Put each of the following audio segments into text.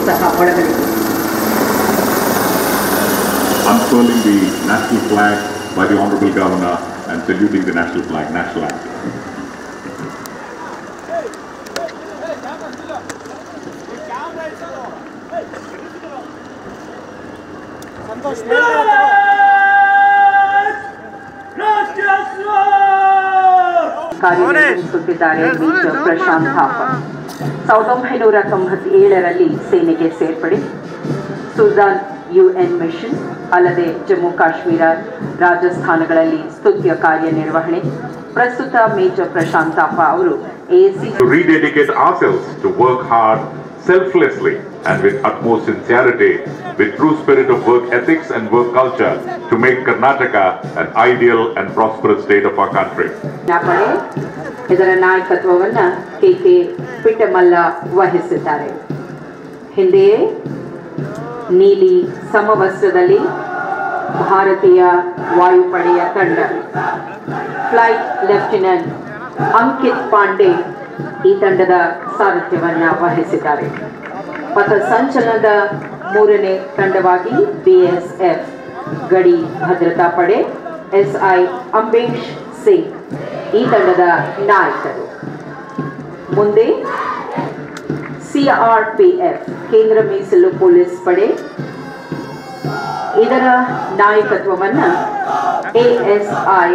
ಸಹ ಒಳಗೊಂಡಿದೆ. Unfurling the national flag by the Honorable Governor and saluting the national flag, national anthem. ಕಾರ್ಯನಿರ್ವಹಿಸುತ್ತಿದ್ದಾರೆ major Prashant Thapa. 1997ರಲ್ಲಿ ಸೇನೆಗೆ ಸೇರ್ಪಡೆ, Sujan UN mission ಅಲ್ಲದೆ ಜಮ್ಮು ಕಾಶ್ಮೀರ ರಾಜಸ್ಥಾನಗಳಲ್ಲಿ ಸ್ತುತ್ಯ ಕಾರ್ಯನಿರ್ವಹಣೆ. ಪ್ರಸ್ತುತ ಮೇಜರ್ ಪ್ರಶಾಂತ್ ಥಾಪಾ ಅವರು To rededicate ourselves to work hard selflessly and with utmost sincerity, with true spirit of work ethics and work culture, to make Karnataka an ideal and prosperous state of our country. ಇದರ ನಾಯಕತ್ವವನ್ನು KK ಪಿಟ್ಟಮಲ್ಲ ವಹಿಸಿದ್ದಾರೆ. ಹಿಂದೆಯೇ ನೀಲಿ ಸಮವಸ್ತ್ರದಲ್ಲಿ ಭಾರತೀಯ ವಾಯುಪಡೆಯ ತಂಡ flight lieutenant Ankit Pandey ಈ ತಂಡದ ಸಾರಥ್ಯವನ್ನು ವಹಿಸಿದ್ದಾರೆ. ಪಥಸಂಚಲನದ 3ನೇ ತಂಡವಾಗಿ BSF ಗಡಿ ಭದ್ರತಾ ಪಡೆ SI ಅಂಬೇಶ್ ಸಿಂಗ್ ಈ ತಂಡದ ನಾಯಕರು. ಮುಂದೆ CRPF ಕೇಂದ್ರ ಮೀಸಲು ಪೊಲೀಸ್ ಪಡೆ, ಇದರ ನಾಯಕತ್ವವನ್ನು ASI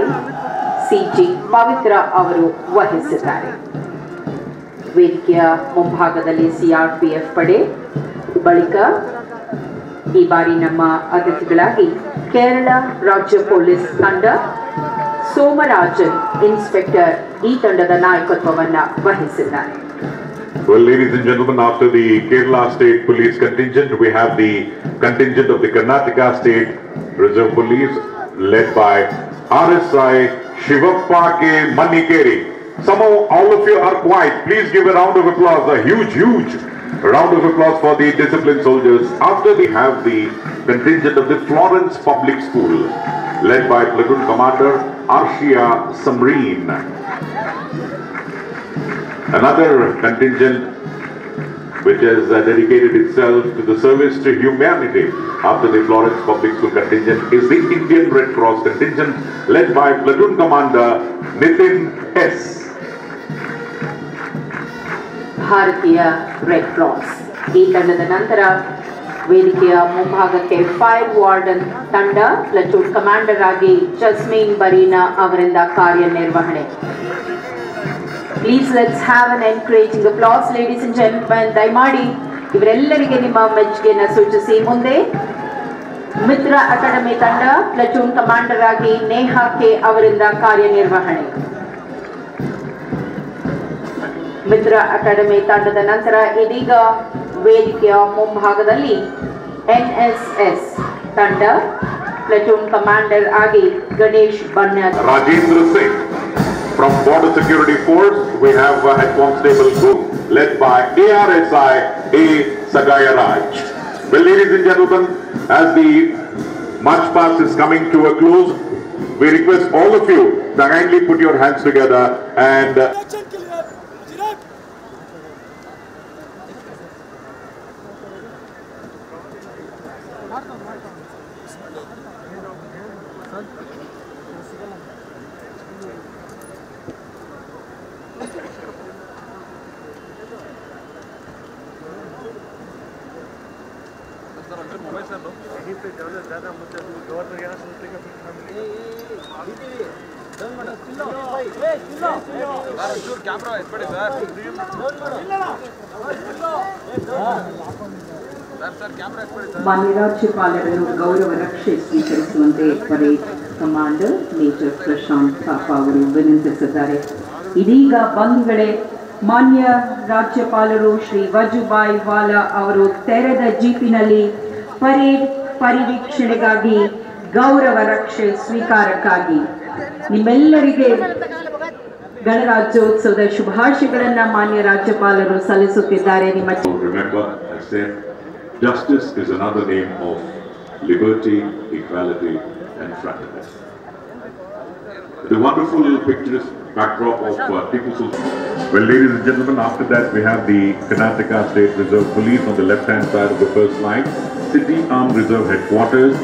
CG ಪವಿತ್ರ ಅವರು ವಹಿಸಿದ್ದಾರೆ. ವೇದಿಕೆಯ ಮುಂಭಾಗದಲ್ಲಿ CRPF ಪಡೆ, ಬಳಿಕ ಈ ಬಾರಿ ನಮ್ಮ ಅತಿಥಿಗಳಾಗಿ ಕೇರಳ ರಾಜ್ಯ ಪೊಲೀಸ್ ತಂಡ ಸೋಮರಾಜನ್ ಇನ್ಸ್ಪೆಕ್ಟರ್ ಈ ತಂಡದ ನಾಯಕತ್ವವನ್ನು ವಹಿಸಿದ್ದಾರೆ. Well, ladies and gentlemen, after the Kerala State Police contingent, we have the contingent of the Karnataka State Reserve Police led by RSI Shivappa K. Manikeri. Somehow all of you are quiet. Please give a round of applause, a huge round of applause for the disciplined soldiers. After we have the contingent of the Florence Public School led by Platoon Commander Arshia Samreen. Another contingent which has dedicated itself to the service to humanity after the Florence Public School contingent is the Indian Red Cross contingent led by Platoon Commander Nitin S. ಭಾರತೀಯ red cross ಈ ತಂಡದ ನಂತರ ವೇದಿಕೆಯ ಮುಂಭಾಗಕ್ಕೆ fire warden ತಂಡ platoon commander ಆಗಿ ಜಸ್ಮೀನ್ ಬರೀನಾ ಅವರಿಂದ ಕಾರ್ಯನಿರ್ವಹಣೆ. Please let's have an encouraging applause ladies and gentlemen. ದಯಮಾಡಿ ಇವರೆಲ್ಲರಿಗೆ ನಿಮ್ಮ ಮೆಚ್ಚುಗೆಯನ್ನು ಸೂಚಿಸಿ. ಮುಂದೆ ಮಿತ್ರ ಅಕಾಡೆಮಿ ತಂಡ ಪ್ಲಟೂನ್ ಕಮಾಂಡರ್ ಆಗಿ ನೇಹಾ ಕೆ ಅವರಿಂದ ಕಾರ್ಯನಿರ್ವಹಣೆ. ಮಿತ್ರ ಅಕಾಡೆಮಿ ತಂಡದ ನಂತರ ಇದೀಗ ವೇದಿಕೆಯ ಮುಂಭಾಗದಲ್ಲಿ NSS ತಂಡ ಪ್ಲಟೂನ್ ಕಮಾಂಡರ್ ಆಗಿ ಗಣೇಶ್ ಬಣ್ಣ. Rajendra Singh from Border Security Force, we have Head Constable Group led by ARSI A. Sagayaraj. Well, ladies and gentlemen, as the march past is coming to a close, we request all of you to kindly put your hands together and ಮಾನ್ಯ ರಾಜ್ಯಪಾಲರನ್ನು ಗೌರವ ರಕ್ಷೆ ಸ್ವೀಕರಿಸುವಂತೆ parade commander major Prashant Thapa ಅವರು ವಿನಂತಿಸಿದ್ದಾರೆ. ಇದೀಗ ಬಂಧುಗಳೇ, ಮಾನ್ಯ ರಾಜ್ಯಪಾಲರು ಶ್ರೀ ವಜುಭಾಯಿ ವಾಲಾ ಅವರು ತೆರೆದ ಜೀಪಿನಲ್ಲಿ ಪರೇಡ್ ಪರಿವೀಕ್ಷಣೆಗಾಗಿ ಗೌರವ ರಕ್ಷೆ ಸ್ವೀಕಾರಕ್ಕಾಗಿ ನಿಮ್ಮೆಲ್ಲರಿಗೆ ಗಣರಾಜ್ಯೋತ್ಸವದ ಶುಭಾಶಯಗಳನ್ನು ಮಾನ್ಯ ರಾಜ್ಯಪಾಲರು ಸಲ್ಲಿಸುತ್ತಿದ್ದಾರೆ. ನಿಮ್ಮ justice is another name of liberty, equality and fraternity. the wonderful picturesque backdrop of Tipu Sultan. Well, ladies and gentlemen, after that we have the Karnataka State Reserve Police on the left-hand side of the first line, City Armed Reserve Headquarters,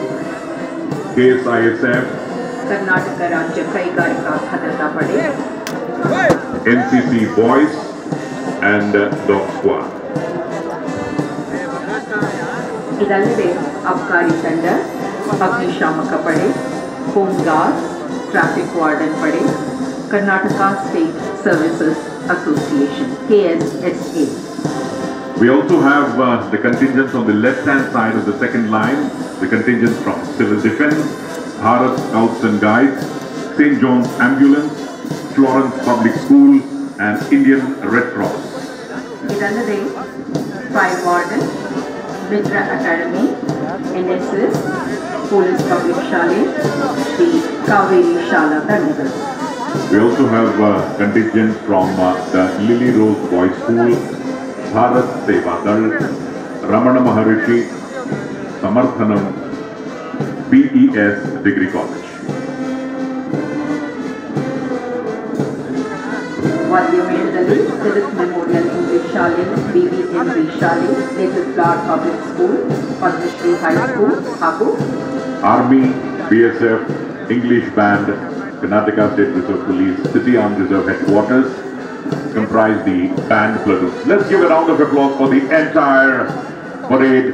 KSISF, Karnataka Rajya Kaigarika Bhadrata Pade, NCC Boys and Dog Squad. ಇದಲ್ಲದೆ ಅಬ್ಕಾರಿ ತಂಡ, ಅಗ್ನಿಶಾಮಕ ಪಡೆ, home guard, traffic warden ಪಡೆ, Karnataka state services association KSSA. We also have the contingents on the left-hand side of the second line, the contingents from Civil Defence, Bharat Scouts and Guides, St. John's Ambulance, Florence Public School and Indian Red Cross. ಇದಲ್ಲದೆ fire warden, ಮಿತ್ರ academy, NSS, police public ಶಾಲೆ, ಶ್ರೀ ಕಾವೇರಿ ಶಾಲಾ ತಂಡಗಳು. We also have contingents from the Lily Rose Boys School, Bharat Seva Dal, Ramana Maharishi, Samarthanam, BES Degree College. ವಾದ್ಯಮೇಳದಲ್ಲಿ civil memorial English ಶಾಲೆ, BBNB ಶಾಲೆ, little flower public school, Padmashri high school ಹಾಗೂ Army, BSF, English Band, Karnataka State Reserve Police, City Armed Reserve Headquarters comprise the band platoons. Let's give a round of applause for the entire parade.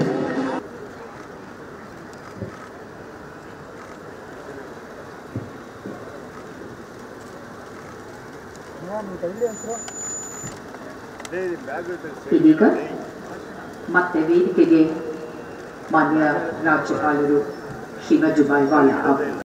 ಇದೀಗ ಮತ್ತೆ ವೇದಿಕೆಗೆ ಮಾನ್ಯ ರಾಜ್ಯಪಾಲರು ಶ್ರೀ ವಜುಭಾಯಿ ವಾಲಾ ಅವರು